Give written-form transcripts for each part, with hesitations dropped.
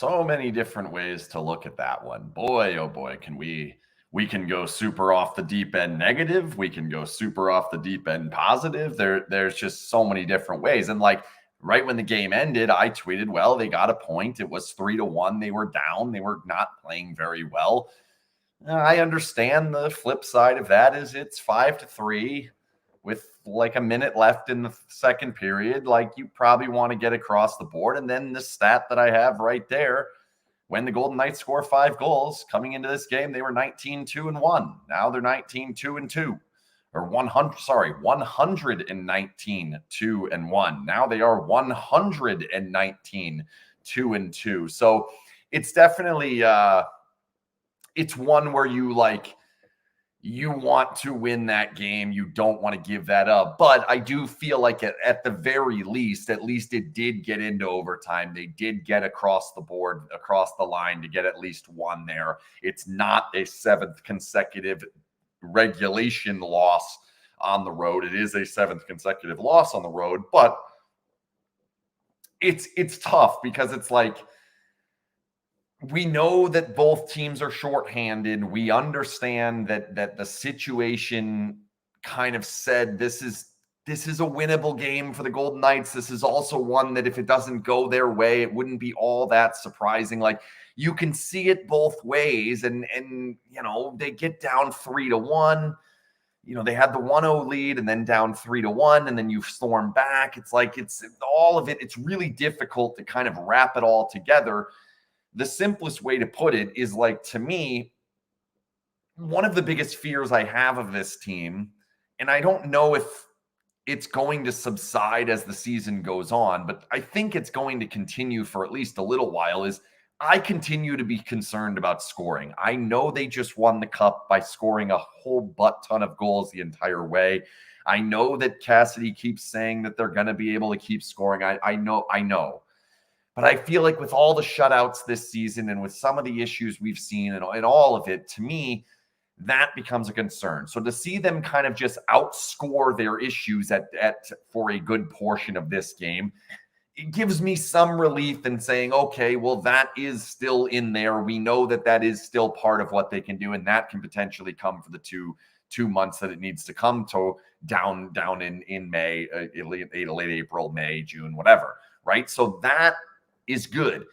So many different ways to look at that one. Boy, oh boy, we can go super off the deep end negative. We can go super off the deep end positive. There's just so many different ways. And like right when the game ended, I tweeted, well, they got a point. It was 3-1. They were down. They were not playing very well. I understand the flip side of that is it's 5-3 with like a minute left in the second period. Like you probably want to get across the board. And then the stat that I have right there, when the Golden Knights score 5 goals coming into this game, they were 19-2-1. Now they're 19-2-2 or 119-2-1. Now they are 119-2-2. So it's definitely, it's one where you want to win that game. You don't want to give that up. But I do feel like at the very least, at least it did get into overtime. They did get across the board, across the line to get at least one there. It's not a 7th consecutive regulation loss on the road. It is a 7th consecutive loss on the road, but it's tough because it's like, we know that both teams are shorthanded. We understand that the situation kind of said this is a winnable game for the Golden Knights. This is also one that if it doesn't go their way, it wouldn't be all that surprising. Like you can see it both ways, and you know, they get down 3-1. You know, they had the 1-0 lead and then down 3-1, and then you storm back. It's like it's all of it. It's really difficult to kind of wrap it all together. The simplest way to put it is like, to me, one of the biggest fears I have of this team, and I don't know if it's going to subside as the season goes on, but I think it's going to continue for at least a little while, is I continue to be concerned about scoring. I know they just won the cup by scoring a whole butt ton of goals the entire way. I know that Cassidy keeps saying that they're going to be able to keep scoring. I know. But I feel like with all the shutouts this season and with some of the issues we've seen and all of it, to me, that becomes a concern. So to see them kind of just outscore their issues for a good portion of this game, it gives me some relief in saying, okay, well, that is still in there. We know that is still part of what they can do, and that can potentially come for the two months that it needs to come to down in May, late April, May, June, whatever, right? So that is good.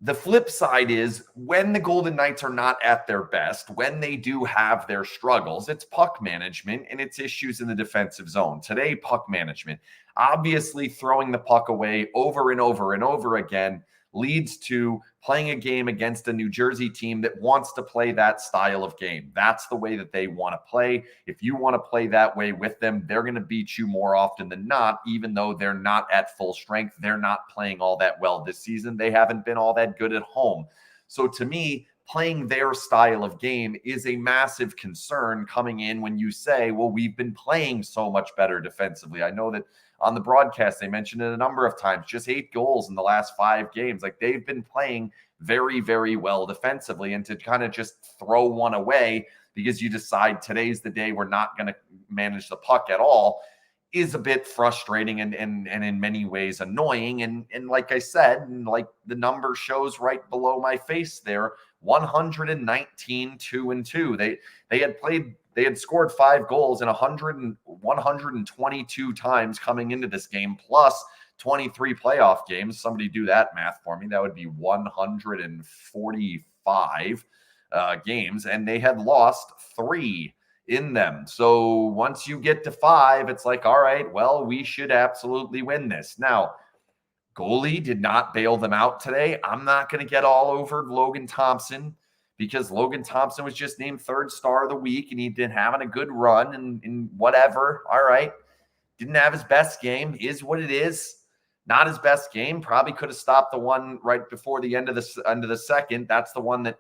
The flip side is when the Golden Knights are not at their best, when they do have their struggles, it's puck management and it's issues in the defensive zone. Today, puck management. Obviously, throwing the puck away over and over and over again leads to playing a game against a New Jersey team that wants to play that style of game. That's the way that they want to play. If you want to play that way with them, they're going to beat you more often than not, even though they're not at full strength. They're not playing all that well this season. They haven't been all that good at home. So to me, playing their style of game is a massive concern coming in when you say, well, we've been playing so much better defensively. I know that on the broadcast, they mentioned it a number of times, just 8 goals in the last 5 games. Like they've been playing very, very well defensively, and to kind of just throw one away because you decide today's the day we're not going to manage the puck at all is a bit frustrating and in many ways annoying. And like I said, and like the number shows right below my face there, 119-2-2. They had scored 5 goals in 122 times coming into this game, plus 23 playoff games. Somebody do that math for me. That would be 145 games, and they had lost 3 in them. So once you get to 5, it's like, all right, well, we should absolutely win this. Now, goalie did not bail them out today. I'm not going to get all over Logan Thompson, because Logan Thompson was just named 3rd star of the week and he'd been having a good run and whatever. All right. Didn't have his best game, is what it is. Not his best game. Probably could have stopped the one right before the end of the second. That's the one that,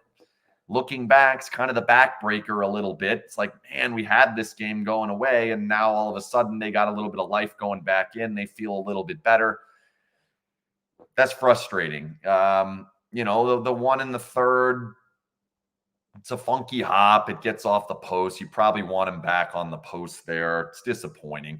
looking back, is kind of the backbreaker a little bit. It's like, man, we had this game going away and now all of a sudden they got a little bit of life going back in. They feel a little bit better. That's frustrating. You know, the one in the third, it's a funky hop. It gets off the post. You probably want him back on the post there. It's disappointing.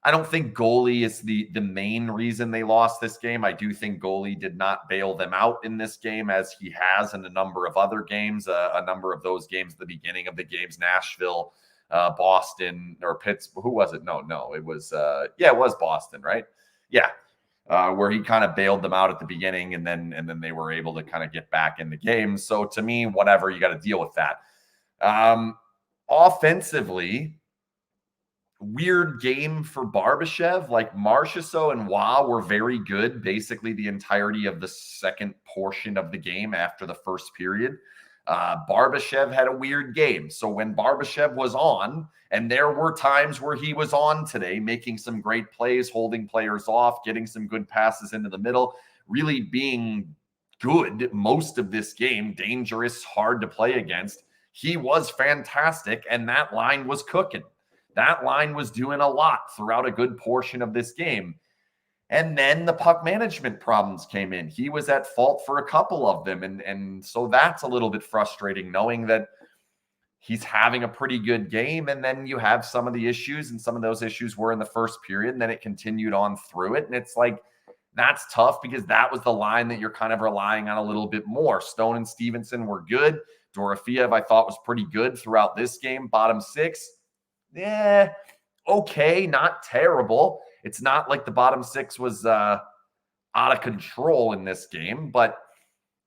I don't think goalie is the main reason they lost this game. I do think goalie did not bail them out in this game as he has in a number of other games, a number of those games at the beginning of the games, Nashville, Boston, or Pittsburgh. Who was it? No, it was, it was Boston, right? Yeah. Where he kind of bailed them out at the beginning and then they were able to kind of get back in the game. So to me, whatever, you got to deal with that. Offensively, weird game for Barbashev. Like Marchessault and Waugh were very good basically the entirety of the second portion of the game after the first period. Barbashev had a weird game. So when Barbashev was on, and there were times where he was on today, making some great plays, holding players off, getting some good passes into the middle, really being good most of this game, dangerous, hard to play against. He was fantastic, and that line was cooking. That line was doing a lot throughout a good portion of this game. And then the puck management problems came in. He was at fault for a couple of them. And so that's a little bit frustrating, knowing that he's having a pretty good game. And then you have some of the issues, and some of those issues were in the first period, and then it continued on through it. And it's like, that's tough because that was the line that you're kind of relying on a little bit more. Stone and Stevenson were good. Dorofeev, I thought, was pretty good throughout this game. Bottom six, okay, not terrible. It's not like the bottom six was out of control in this game, but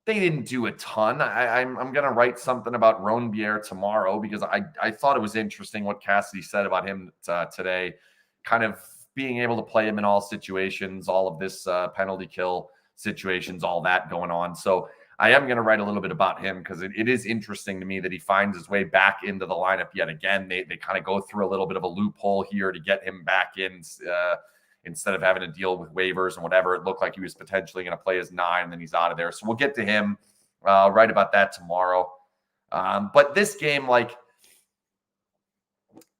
they didn't do a ton. I'm going to write something about Ronbier tomorrow because I thought it was interesting what Cassidy said about him today, kind of being able to play him in all situations, all of this penalty kill situations, all that going on. So I am going to write a little bit about him because it is interesting to me that he finds his way back into the lineup yet again. They kind of go through a little bit of a loophole here to get him back in instead of having to deal with waivers and whatever. It looked like he was potentially going to play as 9, and then he's out of there. So we'll get to him. I'll write about that tomorrow. But this game, like,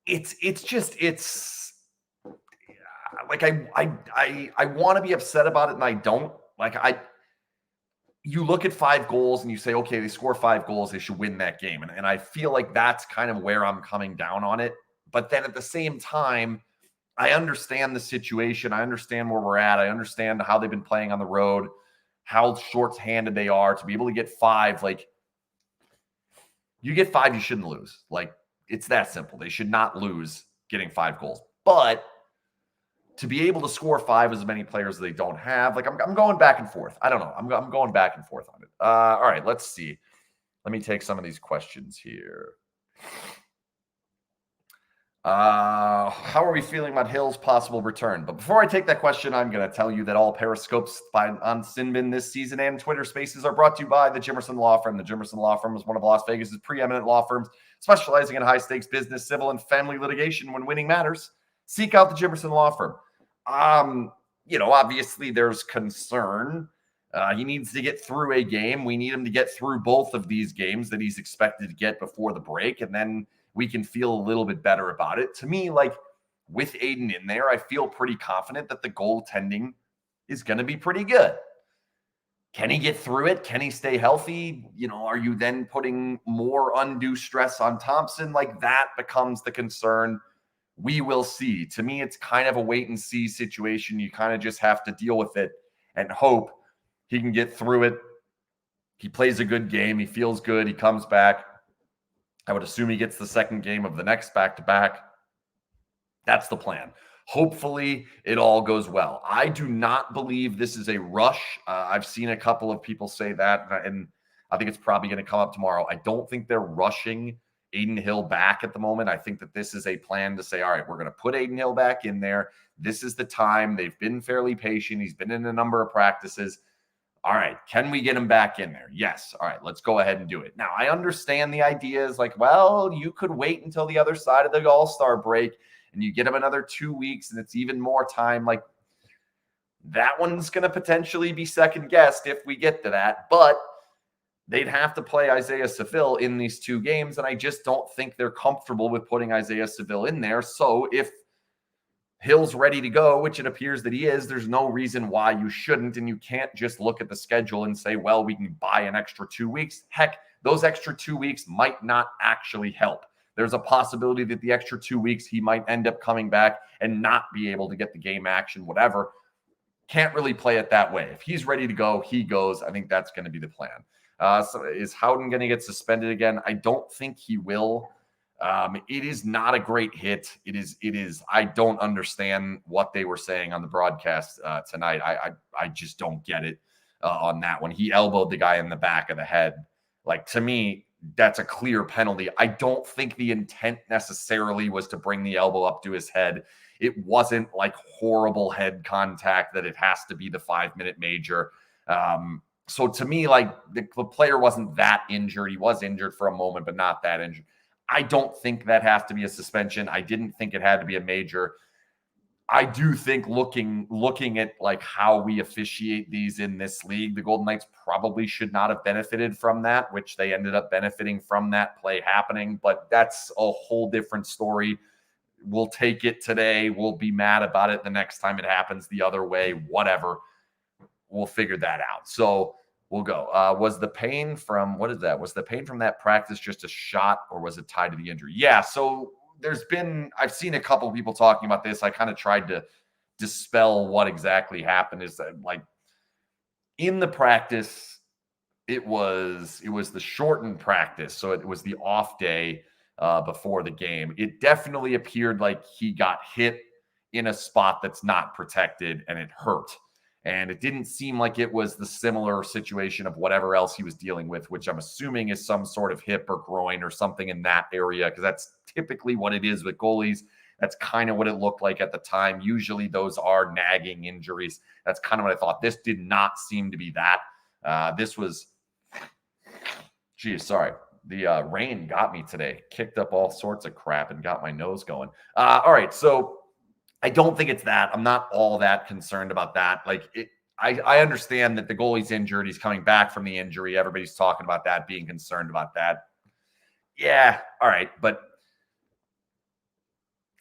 it's like I want to be upset about it, and I don't. Like, you look at 5 goals and you say, okay, they score 5 goals, they should win that game. And I feel like that's kind of where I'm coming down on it. But then at the same time, I understand the situation. I understand where we're at. I understand how they've been playing on the road, how short-handed they are to be able to get 5. Like, you get 5, you shouldn't lose. Like, it's that simple. They should not lose getting 5 goals. But to be able to score 5 as many players as they don't have, like, I'm going back and forth. I don't know. I'm going back and forth on it. All right, let's see. Let me take some of these questions here. How are we feeling about Hill's possible return? But before I take that question, I'm going to tell you that all Periscopes on SinBin this season and Twitter Spaces are brought to you by the Jimmerson Law Firm. The Jimmerson Law Firm is one of Las Vegas's preeminent law firms specializing in high-stakes business, civil, and family litigation when winning matters. Seek out the Jimmerson Law Firm. Obviously there's concern. He needs to get through a game. We need him to get through both of these games that he's expected to get before the break, and then we can feel a little bit better about it. To me, like, with Aiden in there, I feel pretty confident that the goaltending is going to be pretty good. Can he get through it? Can he stay healthy? Are you then putting more undue stress on Thompson? Like, that becomes the concern. We will see. To me, it's kind of a wait and see situation. You kind of just have to deal with it and hope he can get through it. He plays a good game. He feels good. He comes back. I would assume he gets the second game of the next back-to-back. That's the plan. Hopefully, it all goes well. I do not believe this is a rush. I've seen a couple of people say that, and I think it's probably going to come up tomorrow. I don't think they're rushing Aiden Hill back at the moment. I think that this is a plan to say, all right, we're going to put Aiden Hill back in there. This is the time. They've been fairly patient. He's been in a number of practices. All right, can we get him back in there? Yes. All right, let's go ahead and do it. Now, I understand the idea is like, well, you could wait until the other side of the All-Star break and you get him another 2 weeks and it's even more time. Like, that one's going to potentially be second-guessed if we get to that. But they'd have to play Isaiah Seville in these 2 games, and I just don't think they're comfortable with putting Isaiah Seville in there. So if Hill's ready to go, which it appears that he is, there's no reason why you shouldn't, and you can't just look at the schedule and say, well, we can buy an extra 2 weeks. Heck, those extra 2 weeks might not actually help. there's a possibility that the extra 2 weeks he might end up coming back and not be able to get the game action, whatever. Can't really play it that way. If he's ready to go, he goes. I think that's going to be the plan. So is Howden going to get suspended again? I don't think he will. It is not a great hit. It is. I don't understand what they were saying on the broadcast tonight. I just don't get it on that one. He elbowed the guy in the back of the head. Like, to me, that's a clear penalty. I don't think the intent necessarily was to bring the elbow up to his head. It wasn't like horrible head contact that it has to be the 5-minute major. So to me, like, the player wasn't that injured. He was injured for a moment, but not that injured. I don't think that has to be a suspension. I didn't think it had to be a major. I do think looking at like how we officiate these in this league, the Golden Knights probably should not have benefited from that, which they ended up benefiting from that play happening. But that's a whole different story. We'll take it today. We'll be mad about it the next time it happens the other way, whatever. We'll figure that out. So we'll go. Was the pain from, what is that? Was the pain from that practice just a shot, or was it tied to the injury? Yeah. So I've seen a couple of people talking about this. I kind of tried to dispel what exactly happened. Is that, like, in the practice, it was the shortened practice. So it was the off day before the game. It definitely appeared like he got hit in a spot that's not protected and it hurt. And it didn't seem like it was the similar situation of whatever else he was dealing with, which I'm assuming is some sort of hip or groin or something in that area, because that's typically what it is with goalies. That's kind of what it looked like at the time. Usually those are nagging injuries. That's kind of what I thought. This did not seem to be that. This was, geez, sorry. The rain got me today. Kicked up all sorts of crap and got my nose going. All right, so I don't think it's that. I'm not all that concerned about that. Like, I understand that the goalie's injured. He's coming back from the injury. Everybody's talking about that, being concerned about that. Yeah, all right. But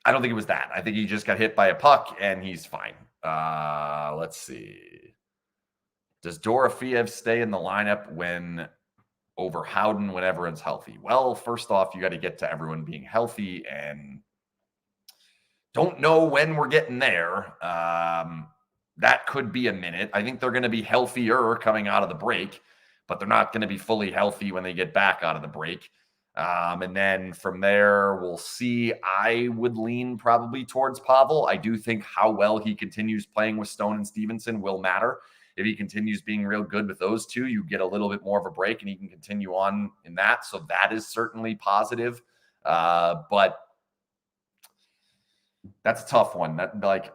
I don't think it was that. I think he just got hit by a puck and he's fine. Let's see. Does Dorofeyev stay in the lineup over Howden when everyone's healthy? Well, first off, you got to get to everyone being healthy, and don't know when we're getting there. That could be a minute. I think they're going to be healthier coming out of the break, but they're not going to be fully healthy when they get back out of the break. And then from there, we'll see. I would lean probably towards Pavel. I do think how well he continues playing with Stone and Stevenson will matter. If he continues being real good with those two, you get a little bit more of a break and he can continue on in that. So that is certainly positive. But that's a tough one. That, like,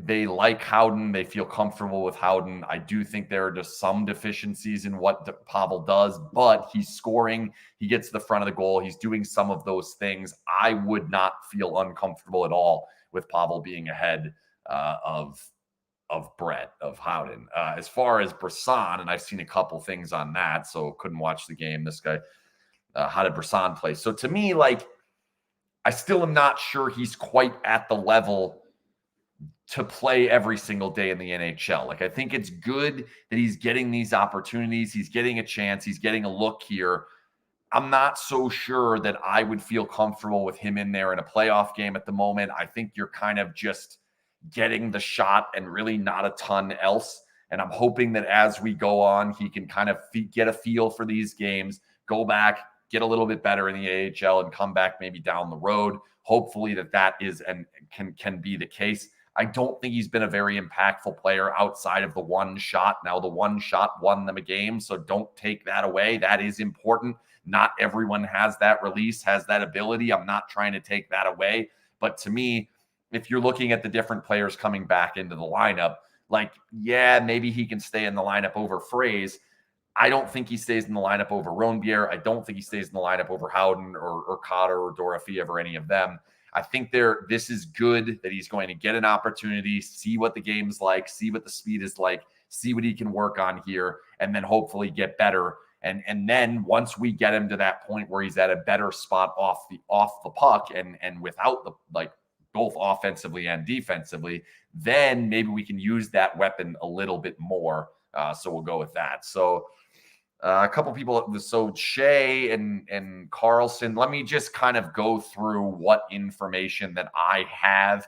they like Howden. They feel comfortable with Howden. I do think there are just some deficiencies in what Pavel does, but he's scoring. He gets to the front of the goal. He's doing some of those things. I would not feel uncomfortable at all with Pavel being ahead of Howden. As far as Brisson, and I've seen a couple things on that, so couldn't watch the game. This guy, how did Brisson play? So to me, like, I still am not sure he's quite at the level to play every single day in the NHL. Like, I think it's good that he's getting these opportunities. He's getting a chance. He's getting a look here. I'm not so sure that I would feel comfortable with him in there in a playoff game at the moment. I think you're kind of just getting the shot and really not a ton else. And I'm hoping that as we go on, he can kind of get a feel for these games, go back, get a little bit better in the AHL, and come back maybe down the road. Hopefully that is and can be the case. I don't think he's been a very impactful player outside of the one shot. Now, the one shot won them a game, so don't take that away. That is important. Not everyone has that release, has that ability. I'm not trying to take that away. But to me, if you're looking at the different players coming back into the lineup, like, yeah, maybe he can stay in the lineup over Fraze. I don't think he stays in the lineup over Roenbier. I don't think he stays in the lineup over Howden or Cotter or Dorofeyev or any of them. I think this is good that he's going to get an opportunity, see what the game's like, see what the speed is like, see what he can work on here, and then hopefully get better. And then once we get him to that point where he's at a better spot off the puck and without the, like, both offensively and defensively, then maybe we can use that weapon a little bit more. So we'll go with that. So A couple people, so Shea and Carlson. Let me just kind of go through what information that I have.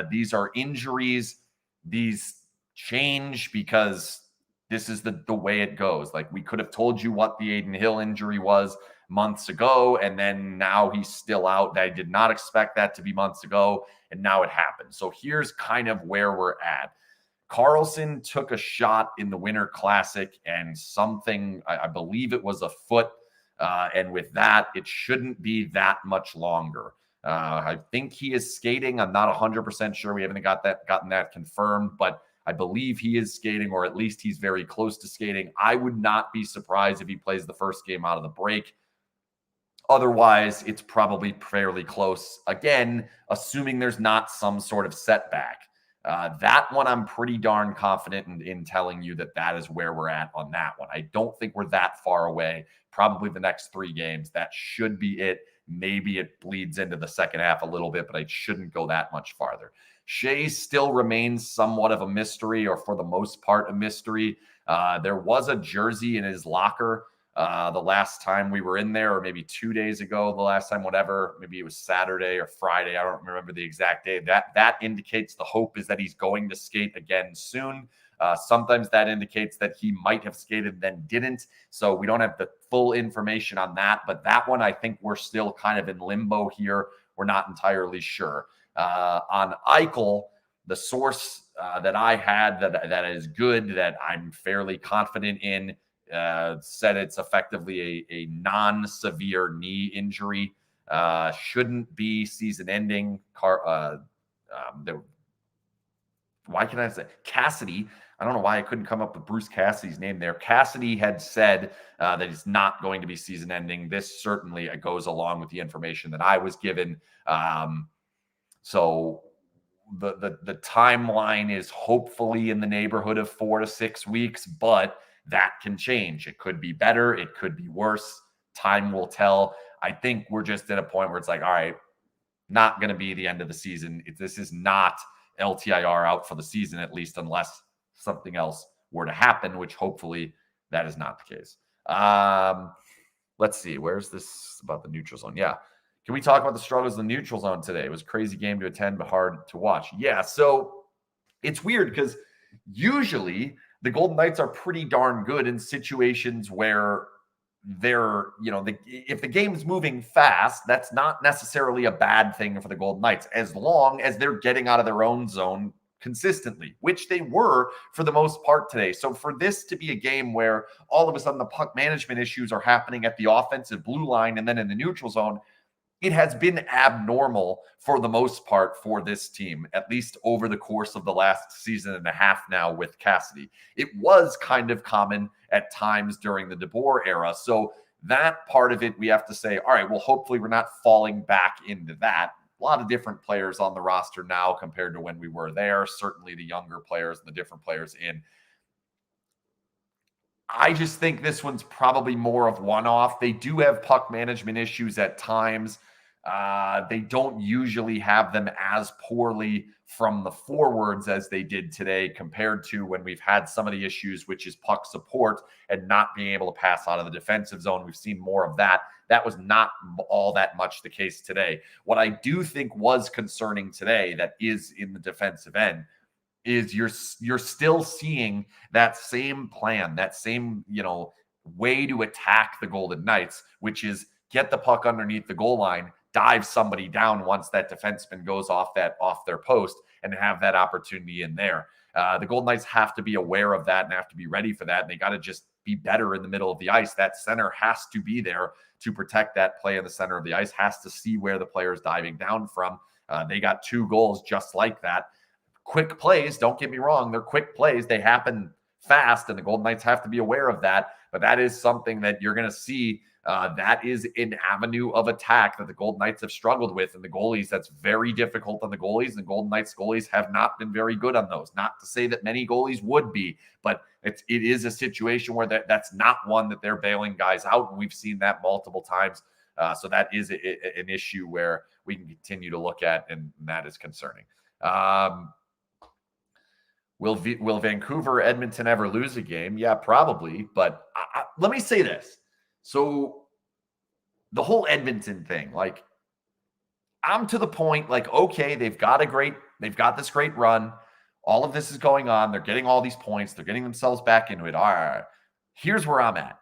These are injuries. These change because this is the way it goes. Like, we could have told you what the Aiden Hill injury was months ago, and then now he's still out. I did not expect that to be months ago, and now it happened. So here's kind of where we're at. Carlson took a shot in the Winter Classic, and something, I believe it was a foot. And with that, it shouldn't be that much longer. I think he is skating. I'm not 100% sure. We haven't gotten that confirmed, but I believe he is skating, or at least he's very close to skating. I would not be surprised if he plays the first game out of the break. Otherwise, it's probably fairly close. Again, assuming there's not some sort of setback. That one, I'm pretty darn confident in telling you that is where we're at on that one. I don't think we're that far away. Probably the next 3 games. That should be it. Maybe it bleeds into the second half a little bit, but I shouldn't go that much farther. Shea still remains somewhat of a mystery, or for the most part, a mystery. There was a jersey in his locker the last time we were in there, or maybe 2 days ago, the last time, whatever, maybe it was Saturday or Friday. I don't remember the exact day. That indicates the hope is that he's going to skate again soon. Sometimes that indicates that he might have skated then didn't. So we don't have the full information on that. But that one, I think we're still kind of in limbo here. We're not entirely sure. On Eichel, the source that I had that is good, that I'm fairly confident in, said it's effectively a non-severe knee injury. Shouldn't be season ending. Why can I say Cassidy? I don't know why I couldn't come up with Bruce Cassidy's name there. Cassidy had said that it's not going to be season ending. This certainly goes along with the information that I was given. So the timeline is hopefully in the neighborhood of 4 to 6 weeks, but that can change. It could be better. It could be worse. Time will tell. I think we're just at a point where it's like, all right, not going to be the end of the season. This is not LTIR out for the season, at least unless something else were to happen, which hopefully that is not the case. Let's see. Where's this about the neutral zone? Yeah. Can we talk about the struggles in the neutral zone today? It was a crazy game to attend, but hard to watch. Yeah. So it's weird because usually the Golden Knights are pretty darn good in situations where they're, if the game's moving fast, that's not necessarily a bad thing for the Golden Knights, as long as they're getting out of their own zone consistently, which they were for the most part today. So for this to be a game where all of a sudden the puck management issues are happening at the offensive blue line and then in the neutral zone, it has been abnormal for the most part for this team, at least over the course of the last season and a half now with Cassidy. It was kind of common at times during the DeBoer era. So that part of it, we have to say, all right, well, hopefully we're not falling back into that. A lot of different players on the roster now compared to when we were there. Certainly the younger players and the different players in. I just think this one's probably more of one-off. They do have puck management issues at times. They don't usually have them as poorly from the forwards as they did today compared to when we've had some of the issues, which is puck support and not being able to pass out of the defensive zone. We've seen more of that. That was not all that much the case today. What I do think was concerning today that is in the defensive end is you're still seeing that same plan, that same, way to attack the Golden Knights, which is get the puck underneath the goal line, dive somebody down once that defenseman goes off their post, and have that opportunity in there. The Golden Knights have to be aware of that and have to be ready for that. And they got to just be better in the middle of the ice. That center has to be there to protect that play in the center of the ice, has to see where the player is diving down from. They got 2 goals just like that. Quick plays, don't get me wrong, they're quick plays. They happen fast, and the Golden Knights have to be aware of that. But that is something that you're going to see. That is an avenue of attack that the Golden Knights have struggled with. And the goalies, that's very difficult on the goalies. The Golden Knights goalies have not been very good on those. Not to say that many goalies would be, but it is a situation where that's not one that they're bailing guys out. And we've seen that multiple times. So that is an issue where we can continue to look at, and that is concerning. Will Vancouver, Edmonton ever lose a game? Yeah, probably. But let me say this. So the whole Edmonton thing, like, I'm to the point, like, okay, they've got this great run. All of this is going on. They're getting all these points. They're getting themselves back into it. All right. Here's where I'm at.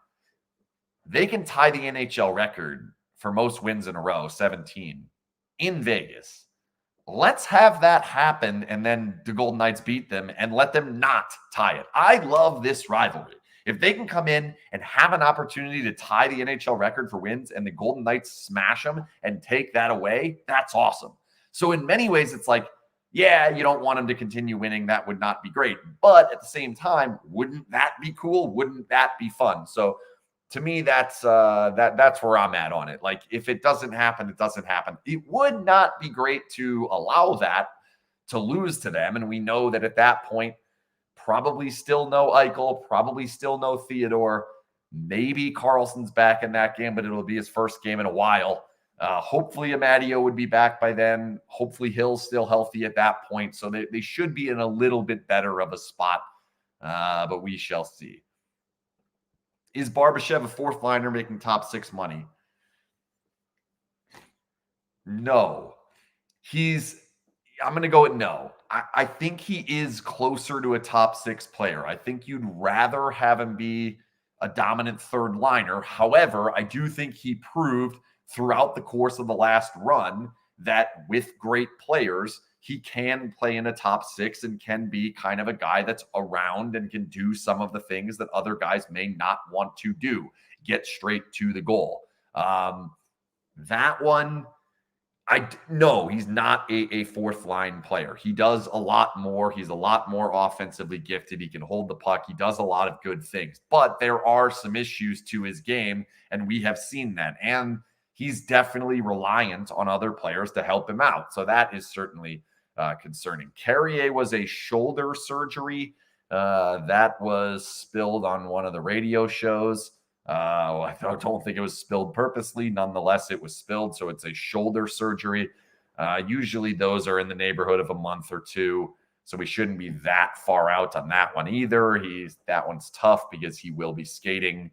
They can tie the NHL record for most wins in a row, 17, in Vegas. Let's have that happen, and then the Golden Knights beat them and let them not tie it. I love this rivalry. If they can come in and have an opportunity to tie the NHL record for wins and the Golden Knights smash them and take that away, that's awesome. So in many ways, it's like, yeah, you don't want them to continue winning. That would not be great. But at the same time, wouldn't that be cool? Wouldn't that be fun? So to me, that's where I'm at on it. Like, if it doesn't happen, it doesn't happen. It would not be great to allow that to lose to them. And we know that at that point, probably still no Eichel, probably still no Theodore. Maybe Carlson's back in that game, but it'll be his first game in a while. Hopefully Amadio would be back by then. Hopefully Hill's still healthy at that point. So they should be in a little bit better of a spot, but we shall see. Is Barbashev a fourth liner making top six money? No. I'm going to go with no. I think he is closer to a top six player. I think you'd rather have him be a dominant third liner. However, I do think he proved throughout the course of the last run that with great players, he can play in a top six and can be kind of a guy that's around and can do some of the things that other guys may not want to do, get straight to the goal. That one, no, he's not a fourth line player. He does a lot more. He's a lot more offensively gifted. He can hold the puck. He does a lot of good things, but there are some issues to his game, and we have seen that. And he's definitely reliant on other players to help him out. So that is certainly concerning. Carrier was a shoulder surgery that was spilled on one of the radio shows. I don't think it was spilled purposely. Nonetheless, it was spilled. So it's a shoulder surgery. Usually those are in the neighborhood of a month or two. So we shouldn't be that far out on that one either. That one's tough because he will be skating.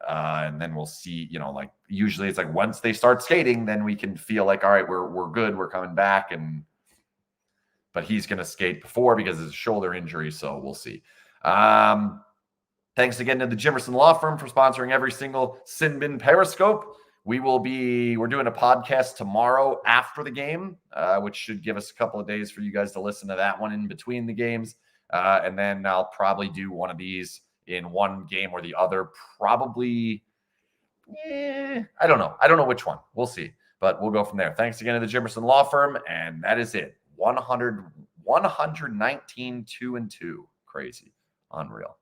And then we'll see, like usually it's like once they start skating, then we can feel like, all right, we're good. We're coming back. But he's going to skate before because it's a shoulder injury. So we'll see. Thanks again to the Jimmerson Law Firm for sponsoring every single SinBin Periscope. We're doing a podcast tomorrow after the game, which should give us a couple of days for you guys to listen to that one in between the games. And then I'll probably do one of these in one game or the other. Probably, I don't know. I don't know which one. We'll see. But we'll go from there. Thanks again to the Jimmerson Law Firm. And that is it. 119, 2-2. Crazy. Unreal.